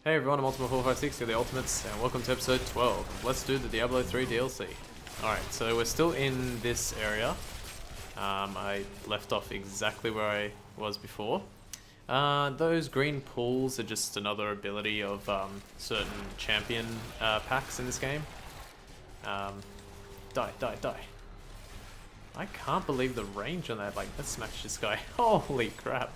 Hey everyone, I'm Ultima456, you're the Ultimates, and welcome to episode 12. Let's do the Diablo 3 DLC. Alright, so we're still in this area. I left off exactly where I was before. Those green pools are just another ability of certain champion packs in this game. Die. I can't believe the range on that. Like, let's smash this guy. Holy crap.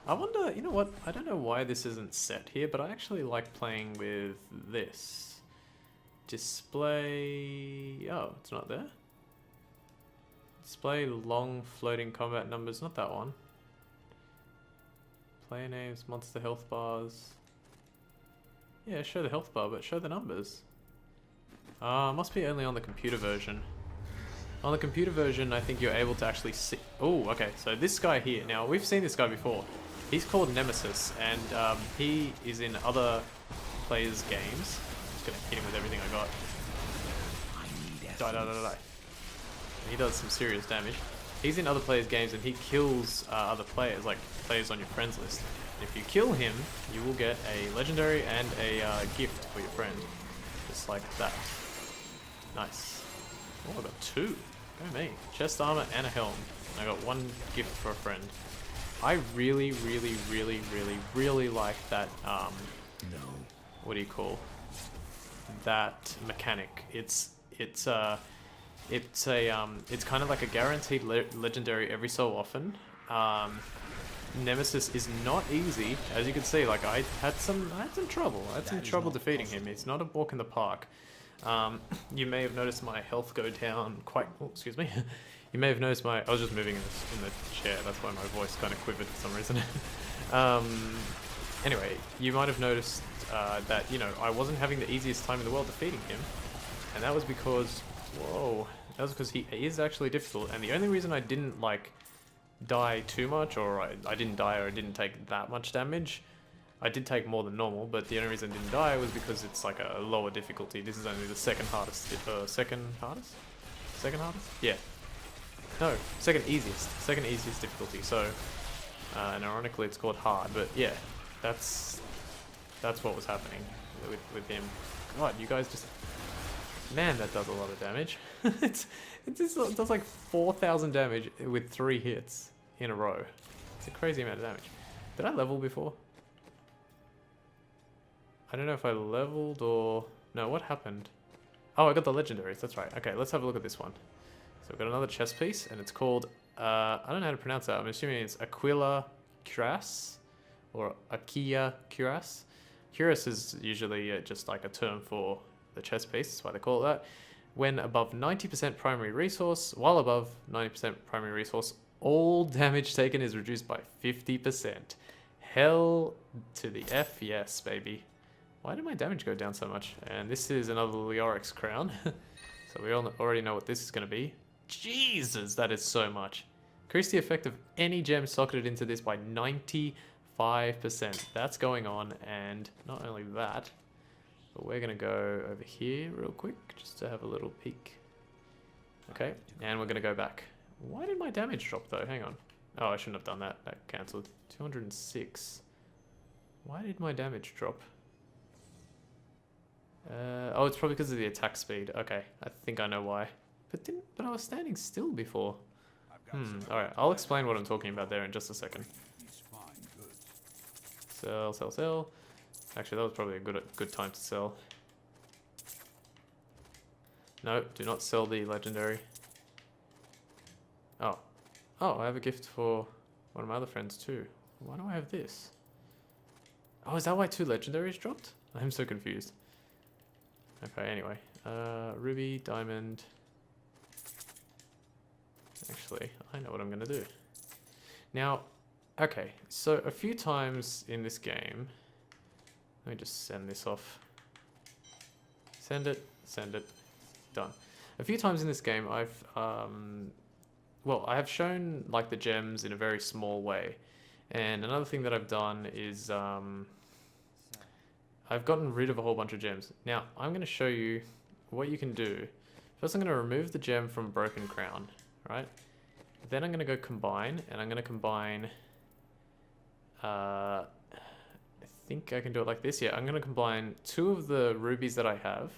I wonder, you know what, I don't know why this isn't set here, but I actually like playing with this. Display... oh, it's not there. Display long floating combat numbers, not that one. Player names, monster health bars. Yeah, show the health bar, but show the numbers. Must be only on the computer version. On the computer version, I think you're able to actually see... oh, okay, so this guy here, now we've seen this guy before. He's called Nemesis, and he is in other players' games. I'm just gonna hit him with everything I got. Die. He does some serious damage. He's in other players' games, and he kills other players, like players on your friends list. And if you kill him, you will get a legendary and a gift for your friend. Just like that. Nice. Oh, I got two. Go me. Chest armor and a helm. And I got one gift for a friend. I really like that, what do you call that mechanic? It's kind of like a guaranteed legendary every so often. Nemesis is not easy, as you can see. Like I had some trouble. I had some trouble defeating him. It's not a walk in the park. You may have noticed my health go down quite. Oh, excuse me. You may have noticed I was just moving in the chair, that's why my voice kind of quivered for some reason. Anyway, you might have noticed that, you know, I wasn't having the easiest time in the world defeating him. And that was because, he is actually difficult. And the only reason I didn't, like, die too much, or I didn't die or I didn't take that much damage, I did take more than normal, but the only reason I didn't die was because it's like a lower difficulty. This is only the second hardest? Second hardest? Yeah. No, second easiest difficulty. So, and ironically, it's called hard. But yeah, that's what was happening with him. God, you guys just, man, that does a lot of damage. it does like 4,000 damage with 3 hits in a row. It's a crazy amount of damage. Did I level before? I don't know if I leveled or no. What happened? Oh, I got the legendaries. That's right. Okay, let's have a look at this one. So we've got another chess piece, and it's called, I don't know how to pronounce that. I'm assuming it's Aquila Cuirass, or Akia Cuirass. Cuirass is usually just like a term for the chess piece, that's why they call it that. When above 90% primary resource, while above 90% primary resource, all damage taken is reduced by 50%. Hell to the F, yes, baby. Why did my damage go down so much? And this is another Leorix crown. So we already know what this is going to be. Jesus, that is so much. Increase the effect of any gem socketed into this by 95%. That's going on, and not only that, but we're going to go over here real quick just to have a little peek. Okay, and we're going to go back. Why did my damage drop though? Hang on. Oh, I shouldn't have done that. That cancelled. 206. Why did my damage drop? Oh, it's probably because of the attack speed. Okay, I think I know why. But I was standing still before. Alright, I'll explain what I'm talking about there in just a second. Sell. Actually, that was probably a good time to sell. No, do not sell the legendary. Oh, I have a gift for one of my other friends too. Why do I have this? Oh, is that why 2 legendaries dropped? I'm so confused. Okay, anyway. Ruby, diamond. Actually, I know what I'm going to do. Now, okay, so a few times in this game... let me just send this off. Send it. Done. A few times in this game, I have shown, like, the gems in a very small way. And another thing that I've done is... I've gotten rid of a whole bunch of gems. Now, I'm going to show you what you can do. First, I'm going to remove the gem from Broken Crown, right? Then I'm going to go combine, and I'm going to combine, I think I can do it like this. Yeah, I'm going to combine 2 of the rubies that I have.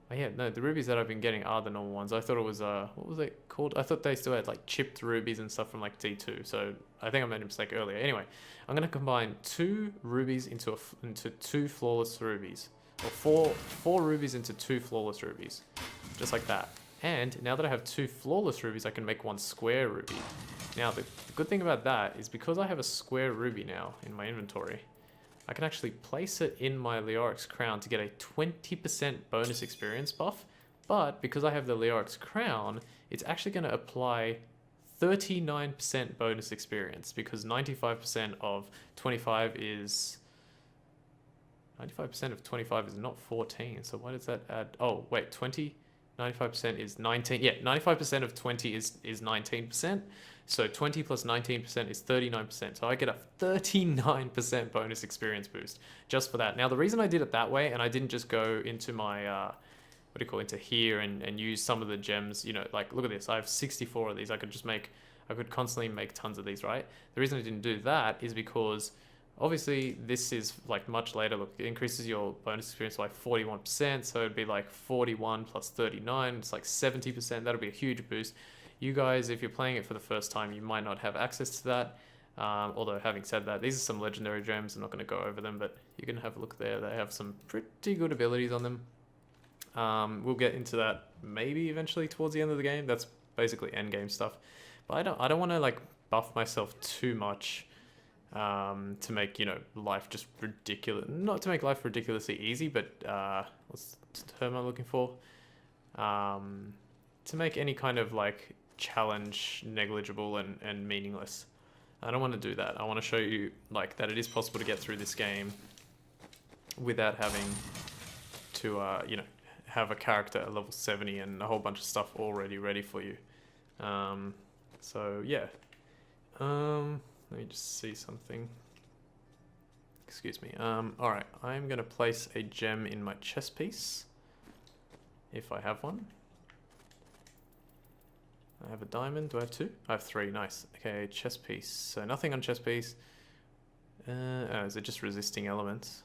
Oh yeah, no, the rubies that I've been getting are the normal ones. I thought it was, what was it called? I thought they still had like chipped rubies and stuff from like D2. So I think I made a mistake earlier. Anyway, I'm going to combine 2 rubies into 2 flawless rubies. Or 4 rubies into 2 flawless rubies. Just like that. And now that I have 2 flawless rubies, I can make 1 square ruby. Now, the good thing about that is because I have a square ruby now in my inventory, I can actually place it in my Leoric's crown to get a 20% bonus experience buff. But because I have the Leoric's crown, it's actually going to apply 39% bonus experience because 95% of 25 is... 95% of 25 is not 14, so why does that add... Oh, wait, 20? 95% is 19. Yeah, 95% of 20 is 19%. So 20 plus 19% is 39%. So I get a 39% bonus experience boost just for that. Now, the reason I did it that way, and I didn't just go into my, into here and use some of the gems, you know, like, look at this. I have 64 of these. I could constantly make tons of these, right? The reason I didn't do that is because obviously this is like much later. Look, it increases your bonus experience by 41%. So it'd be like 41 plus 39. It's like 70%. That'll be a huge boost. You guys, if you're playing it for the first time, you might not have access to that. Although having said that, these are some legendary gems. I'm not going to go over them, but you can have a look there. They have some pretty good abilities on them. We'll get into that maybe eventually towards the end of the game. That's basically end game stuff. But I don't want to like buff myself too much to make, you know, life just ridiculous. Not to make life ridiculously easy, but what's the term I'm looking for? To make any kind of like challenge negligible and meaningless. I don't want to do that. I want to show you like that it is possible to get through this game without having to you know, have a character at level 70 and a whole bunch of stuff already ready for you. So yeah, let me just see something. Excuse me. All right, I'm gonna place a gem in my chest piece if I have one. I have a diamond. Do I have 2? I have 3. Nice. Okay, chest piece. So nothing on chest piece. Oh, is it just resisting elements?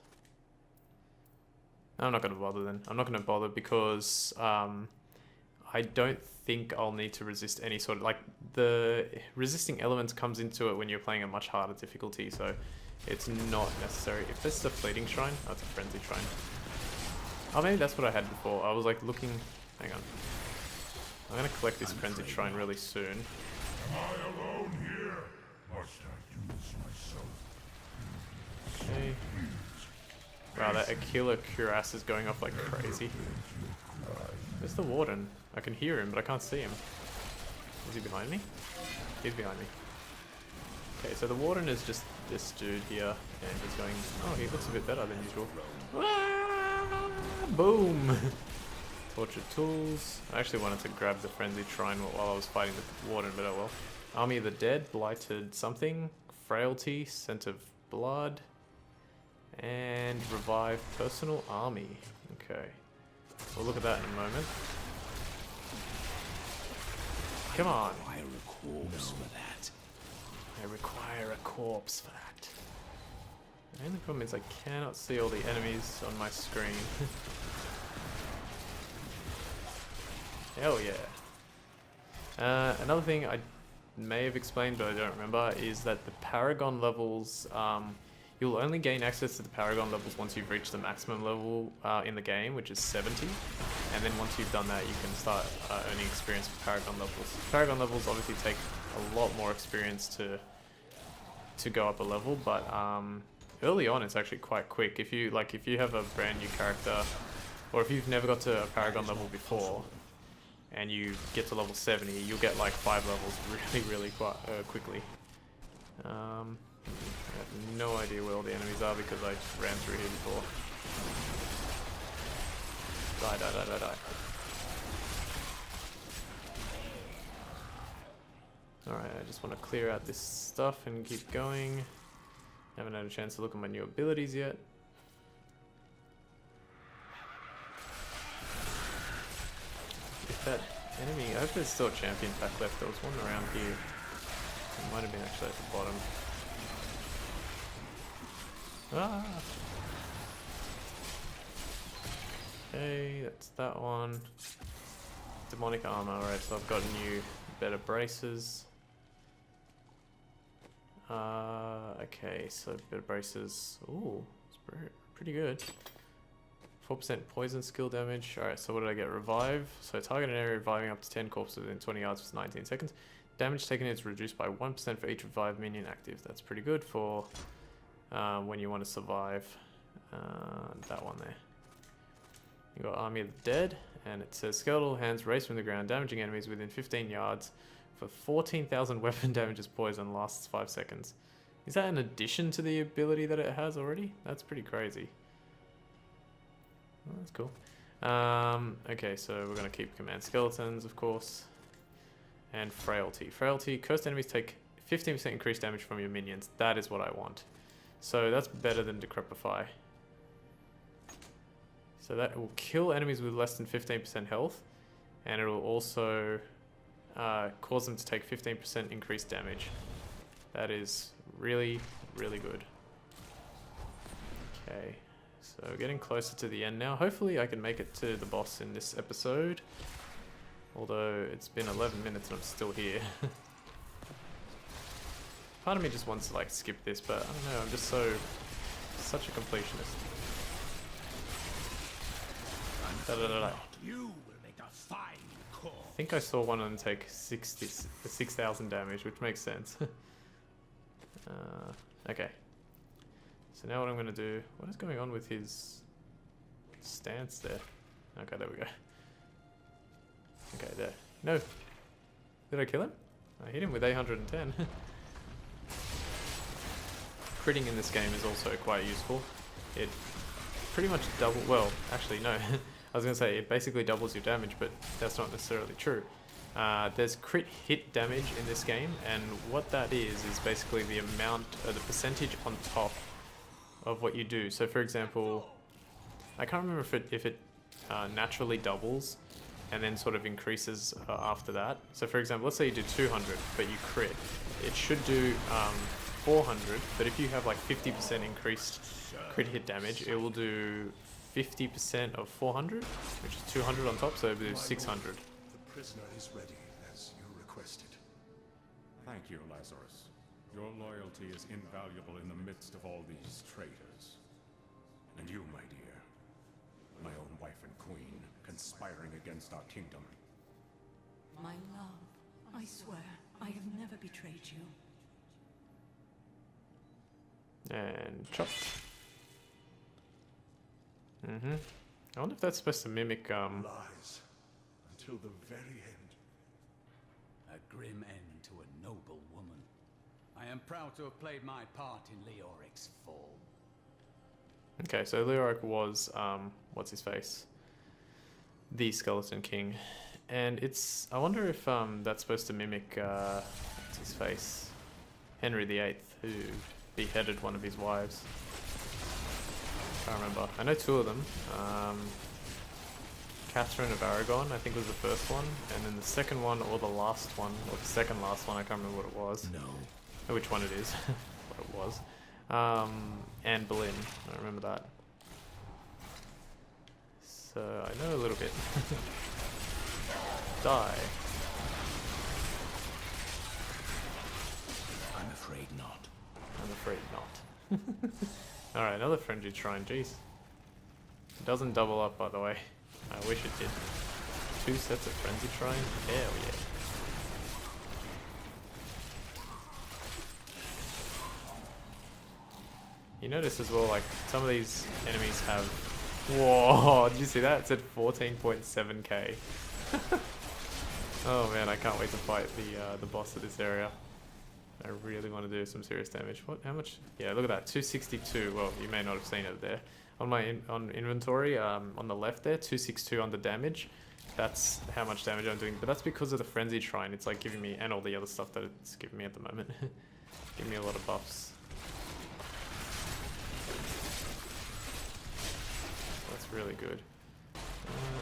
I'm not going to bother then. I'm not going to bother because I don't think I'll need to resist any sort of... Like, the resisting elements comes into it when you're playing a much harder difficulty, so it's not necessary. If this is a fleeting shrine, oh, it's a frenzy shrine. Oh, maybe that's what I had before. I was like looking... Hang on. I'm gonna collect this frenzied shrine really soon. Am I alone here? Must I do this myself? Okay. Wow, that Aquila cuirass is going off like crazy. Where's the warden? I can hear him, but I can't see him. Is he behind me? He's behind me. Okay, so the warden is just this dude here, and he's going... Oh, he looks a bit better than usual. Ah, boom! Tortured tools. I actually wanted to grab the frenzied shrine while I was fighting the warden, but oh well. Army of the Dead, blighted something, frailty, scent of blood, and revive personal army. Okay, we'll look at that in a moment. Come on. I require a corpse for that. I require a corpse for that. The only problem is I cannot see all the enemies on my screen. Hell yeah. Another thing I may have explained but I don't remember is that the Paragon levels, you'll only gain access to the Paragon levels once you've reached the maximum level in the game, which is 70. And then once you've done that, you can start earning experience for Paragon levels. Paragon levels obviously take a lot more experience to go up a level, but early on it's actually quite quick. If you have a brand new character, or if you've never got to a Paragon level before, and you get to level 70, you'll get like 5 levels really quite quickly. I have no idea where all the enemies are because I ran through here before. Die. Alright, I just want to clear out this stuff and keep going. Haven't had a chance to look at my new abilities yet. If that enemy, I hope there's still a champion pack left. There was one around here. It might have been actually at the bottom. Ah. Okay, that's that one. Demonic armor, alright, so I've got new, better braces. Okay, so better braces. Ooh, it's pretty good. 4% poison skill damage. Alright, so what did I get? Revive. So target an area reviving up to 10 corpses within 20 yards for 19 seconds. Damage taken is reduced by 1% for each revived minion active. That's pretty good for when you want to survive. That one there. You got Army of the Dead, and it says skeletal hands race from the ground, damaging enemies within 15 yards for 14,000 weapon damage as poison, lasts 5 seconds. Is that in addition to the ability that it has already? That's pretty crazy. Oh, that's cool. Okay, so we're going to keep command skeletons, of course. And frailty. Frailty, cursed enemies take 15% increased damage from your minions. That is what I want. So that's better than decrepify. So that will kill enemies with less than 15% health. And it will also cause them to take 15% increased damage. That is really, really good. Okay. So we're getting closer to the end now. Hopefully I can make it to the boss in this episode. Although it's been 11 minutes and I'm still here. Part of me just wants to like skip this, but I don't know, I'm just such a completionist. You will make a fine call. I think I saw one of them take 6,000 damage, which makes sense. Okay. So now what I'm going to do... What is going on with his stance there? Okay, there we go. Okay, there. No! Did I kill him? I hit him with 810. Critting in this game is also quite useful. It pretty much double... Well, actually, no. I was going to say, it basically doubles your damage, but that's not necessarily true. There's crit hit damage in this game, and what that is basically the amount, the percentage on top of what you do. So for example, I can't remember if it naturally doubles and then sort of increases after that. So for example, let's say you do 200, but you crit. It should do 400, but if you have like 50% increased crit hit damage, it will do 50% of 400, which is 200 on top, so it will do 600. The prisoner is ready, as you requested. Thank you, Lazarus. Your loyalty is invaluable in the midst of all these traitors. And you, my dear, my own wife and queen, conspiring against our kingdom. My love, I swear, I have never betrayed you. And chop. I wonder if that's supposed to mimic Lies until the very end. A grim end to a noble woman. I am proud to have played my part in Leoric's fall. Okay, so Leoric was what's his face? The Skeleton King. And it's I wonder if that's supposed to mimic what's his face? Henry VIII, who beheaded one of his wives. I can't remember. I know two of them. Catherine of Aragon, I think was the first one, and then the second one, or the last one, or the second last one, I can't remember what it was. No. Or which one it is, what it was. Anne Boleyn, I remember that. So, I know a little bit. Die. I'm afraid not. I'm afraid not. Alright, another frenzy shrine, jeez. It doesn't double up, by the way. I wish it did. 2 sets of frenzy shrine? Hell yeah. You notice as well, like, some of these enemies have... Whoa, did you see that? It said 14.7k. Oh man, I can't wait to fight the boss of this area. I really want to do some serious damage. What? How much? Yeah, look at that. 262. Well, you may not have seen it there. On my inventory, on the left there, 262 on the damage. That's how much damage I'm doing. But that's because of the Frenzied Shrine. It's like giving me, and all the other stuff that it's giving me at the moment. Giving me a lot of buffs. That's really good.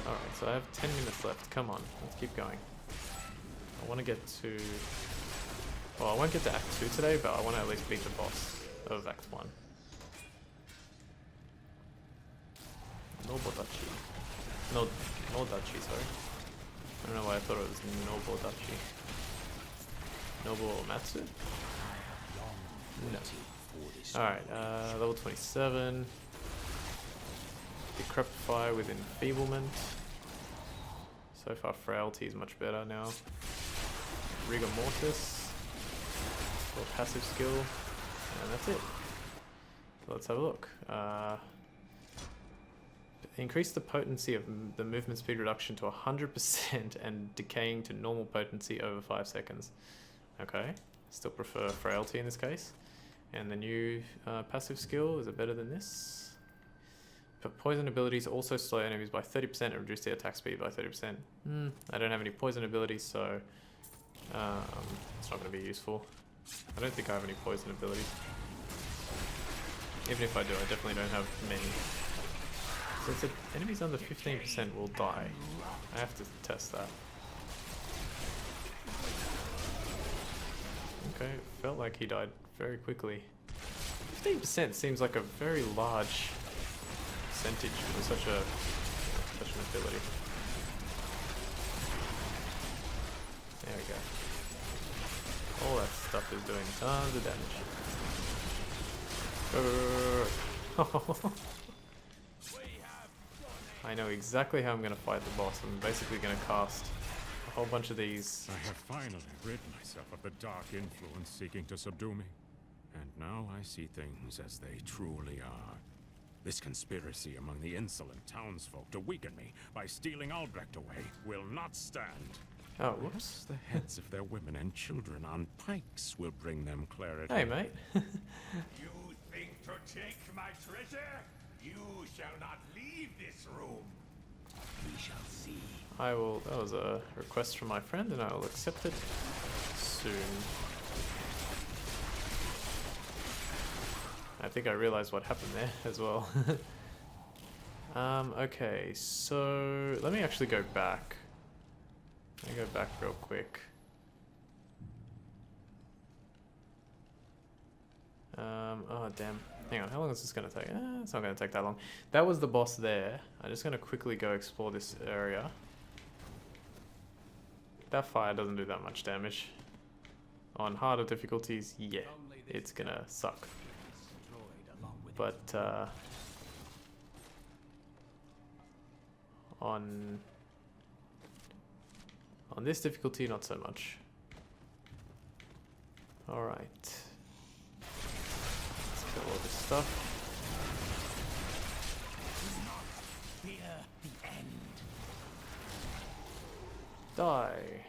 Alright, so I have 10 minutes left. Come on, let's keep going. I want to get to... Well, I won't get to Act 2 today, but I want to at least beat the boss of Act 1. Nobodachi. No, Nodachi, sorry. I don't know why I thought it was Nobodachi. Nobumatsu? No. Alright, level 27. Decrepify with Enfeeblement. So far, Frailty is much better now. Rigor Mortis. For passive skill. And that's it. Let's have a look. Increase the potency of the movement speed reduction to 100% and decaying to normal potency over 5 seconds. Okay, still prefer Frailty in this case. And the new passive skill, is it better than this? But poison abilities also slow enemies by 30% and reduce their attack speed by 30%. I don't have any poison abilities, so it's not going to be useful. I don't think I have any poison abilities. Even if I do, I definitely don't have many. So it said enemies under 15% will die. I have to test that. Okay, felt like he died very quickly. 15% seems like a very large percentage for such an ability. There we go. All that stuff is doing tons of damage. I know exactly how I'm going to fight the boss. I'm basically going to cast a whole bunch of these. I have finally rid myself of the dark influence seeking to subdue me. And now I see things as they truly are. This conspiracy among the insolent townsfolk to weaken me by stealing Albrecht away will not stand. Oh, whoops. The heads of their women and children on pikes will bring them clarity. Hey, mate. You think to take my treasure? You shall not leave this room. We shall see. I will. That was a request from my friend, and I will accept it soon. I think I realized what happened there as well. Okay, so let me actually go back. Let me go back real quick. Oh damn. Hang on, how long is this gonna take? It's not gonna take that long. That was the boss there. I'm just gonna quickly go explore this area. That fire doesn't do that much damage. On harder difficulties, yeah, it's gonna suck. But on this difficulty, not so much. All right. Let's kill all this stuff. Fear the end. Die.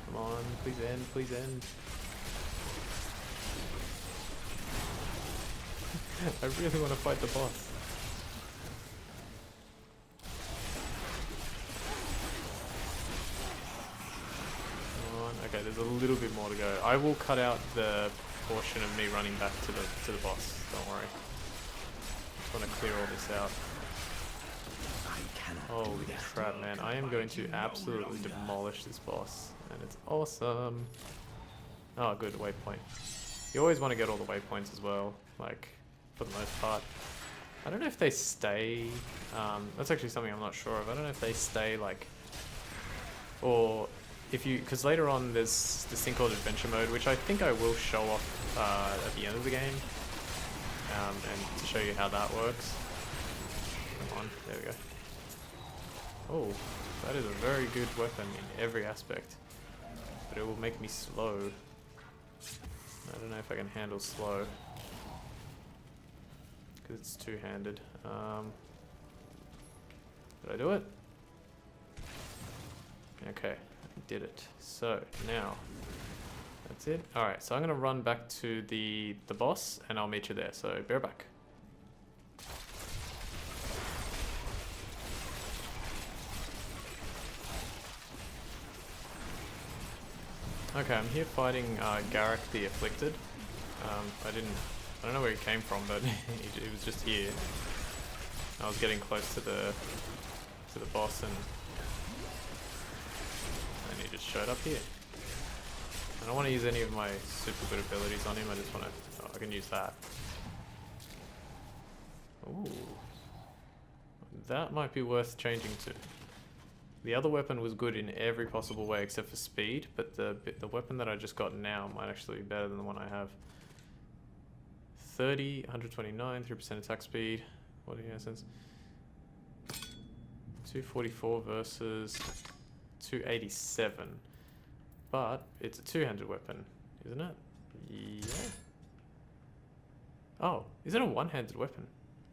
Come on, please end, please end. I really want to fight the boss. Come on. Okay, there's a little bit more to go. I will cut out the portion of me running back to the boss. Don't worry. Just want to clear all this out. Holy crap, man. I am going to absolutely demolish this boss. And it's awesome. Oh, good. Waypoint. You always want to get all the waypoints as well. Like, for the most part. I don't know if they stay. That's actually something I'm not sure of. I don't know if they stay, like... Or if you... Because later on there's this thing called Adventure Mode, which I think I will show off at the end of the game. And to show you how that works. Come on. There we go. Oh, that is a very good weapon in every aspect. But it will make me slow. I don't know if I can handle slow. Because it's two-handed. Did I do it? Okay, I did it. So, now, that's it. Alright, so I'm going to run back to the boss, and I'll meet you there. So, bear back. Okay, I'm here fighting Garrick the Afflicted. I don't know where he came from, but he was just here. I was getting close to the boss, and he just showed up here. I don't want to use any of my super good abilities on him. I just want to. Oh, I can use that. Ooh. That might be worth changing to. The other weapon was good in every possible way except for speed, but the weapon that I just got now might actually be better than the one I have. 30, 129, 3% attack speed. What are you essence? 244 versus 287. But it's a two-handed weapon, isn't it? Yeah. Oh, is it a one-handed weapon?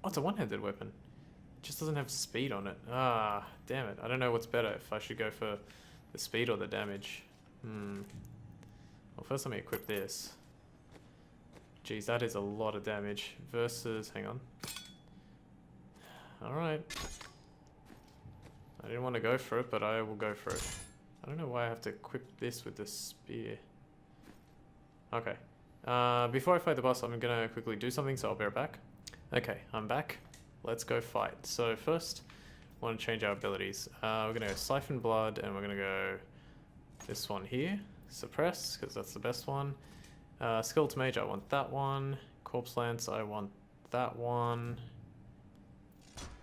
Oh, it's a one-handed weapon. It just doesn't have speed on it. Ah, damn it. I don't know what's better, if I should go for the speed or the damage. Well, first let me equip this. Geez, that is a lot of damage. Versus, hang on. Alright. I didn't want to go for it, but I will go for it. I don't know why I have to equip this with the spear. Okay. Before I fight the boss, I'm gonna quickly do something, so I'll be right back. Okay, I'm back. Let's go fight. So first, I want to change our abilities. We're gonna go Siphon Blood, and we're gonna go this one here. Suppress, because that's the best one. Skeleton Mage, I want that one. Corpse Lance, I want that one.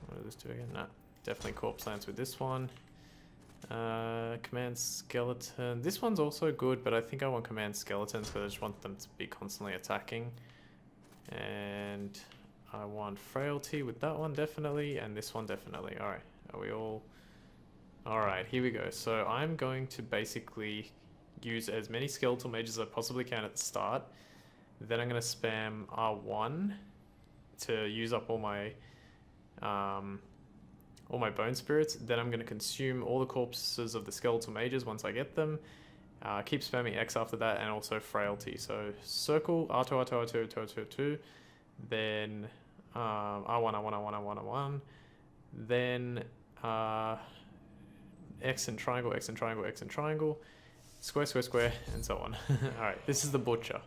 What does this do again? Nah, definitely Corpse Lance with this one. Command Skeleton. This one's also good, but I think I want Command Skeletons because I just want them to be constantly attacking. And I want Frailty with that one definitely, and this one definitely. Alright, are we all... Alright, here we go. So I'm going to basically use as many Skeletal Mages as I possibly can at the start. Then I'm going to spam R1 to use up all my Bone Spirits. Then I'm going to consume all the corpses of the Skeletal Mages once I get them. Keep spamming X after that, and also Frailty. So circle, R2, R2, R2, R2, R2, R2. Then R1, R1, R1, R1, R1. Then X and triangle, X and triangle, X and triangle. Square, square, square, and so on. Alright, this is the Butcher.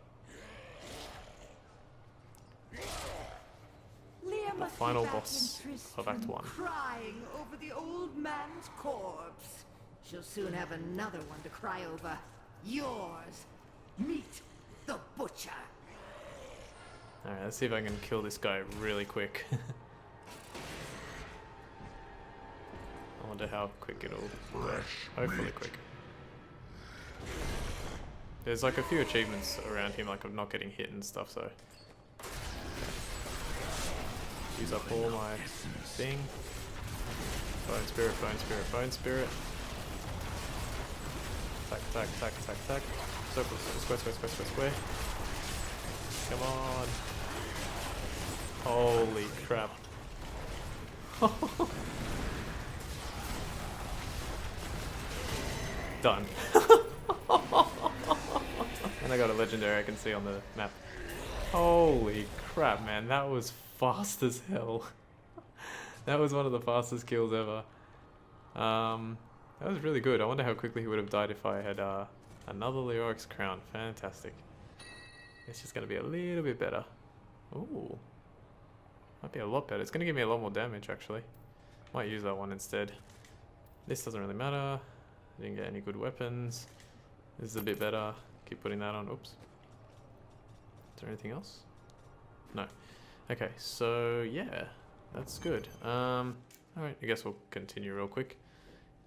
The final boss of Act 1. Crying over the old man's corpse. She'll soon have another one to cry over. Yours. Meet the Butcher. Alright, let's see if I can kill this guy really quick. I wonder how quick it'll work. Hopefully quick. There's like a few achievements around him, like of not getting hit and stuff, so... Use up all my thing. Bone Spirit, Bone Spirit, Bone Spirit. Attack, attack, attack, attack, attack. Circle, square, square, square, square, square. Come on. Holy crap. Done. And I got a legendary I can see on the map. Holy crap, man. That was fast as hell. That was one of the fastest kills ever. That was really good. I wonder how quickly he would have died if I had another Leoric's crown. Fantastic. It's just going to be a little bit better. Ooh. Might be a lot better. It's going to give me a lot more damage, actually. Might use that one instead. This doesn't really matter. I didn't get any good weapons. This is a bit better. Keep putting that on. Oops. Is there anything else? No. Okay, so yeah. That's good. Alright, I guess we'll continue real quick.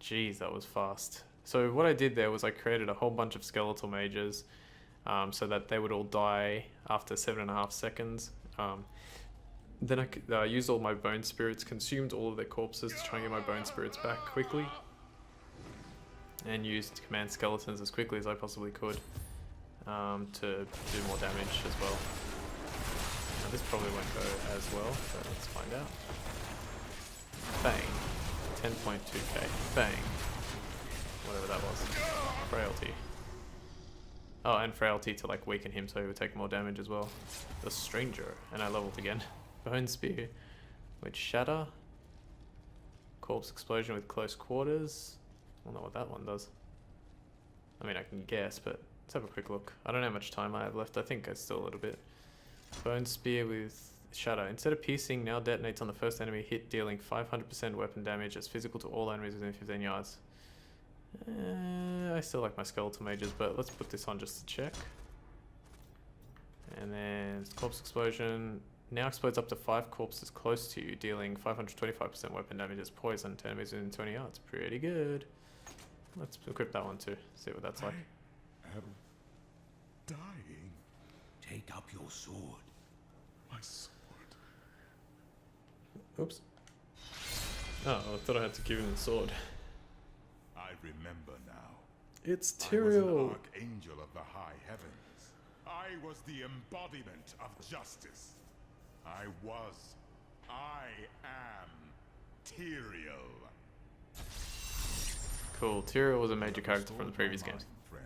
Jeez, that was fast. So what I did there was I created a whole bunch of skeletal mages so that they would all die after 7.5 seconds. Then I used all my bone spirits, consumed all of their corpses to try and get my bone spirits back quickly. And used command skeletons as quickly as I possibly could to do more damage as well. Now this probably won't go as well, so let's find out. Bang. 10.2k. Bang. Whatever that was. Frailty. Oh, and Frailty to like weaken him so he would take more damage as well. The Stranger. And I leveled again. Bone Spear with Shatter. Corpse Explosion with Close Quarters. I don't know what that one does. I mean, I can guess, but let's have a quick look. I don't know how much time I have left. I think it's still a little bit. Bone Spear with Shadow. Instead of piercing, now detonates on the first enemy hit, dealing 500% weapon damage as physical to all enemies within 15 yards. I still like my skeletal mages, but let's put this on just to check. And then Corpse Explosion. now explodes up to 5 corpses close to you, dealing 525% weapon damage as poison to enemies within 20 yards. Pretty good. Let's equip that one too. See what that's like. I am dying. Take up your sword. My sword. Oops. Oh, I thought I had to give him the sword. I remember now. It's I was Tyrael. an archangel of the high heavens. I was the embodiment of justice. I am Tyrael. Cool. Tyrael was a major character from the previous games. Friend.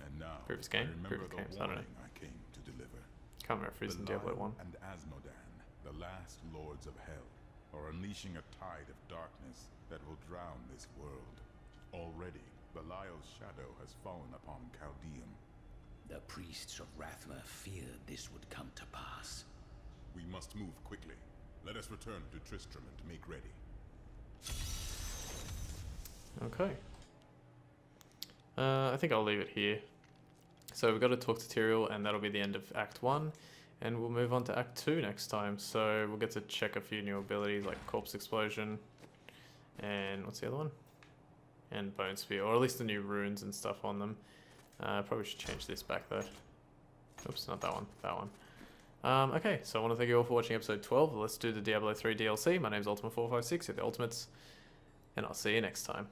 And now, Previous game? I remember Previous the games, I don't know. warning I came to deliver. Can't remember if it was in Diablo 1. And Asmodan, the last lords of hell, are unleashing a tide of darkness that will drown this world. Already, Belial's shadow has fallen upon Chaldeum. The priests of Rathma feared this would come to pass. We must move quickly. Let us return to Tristram and make ready. Okay. I think I'll leave it here. So we've got to talk to Tyrael, and that'll be the end of Act 1. And we'll move on to Act 2 next time. So we'll get to check a few new abilities like Corpse Explosion. And what's the other one? And Bone Spear, or at least the new runes and stuff on them. Probably should change this back though. Oops, not that one, that one. Okay, so I want to thank you all for watching episode 12. Let's do the Diablo 3 DLC. My name's Ultima456, you're the Ultimates. And I'll see you next time.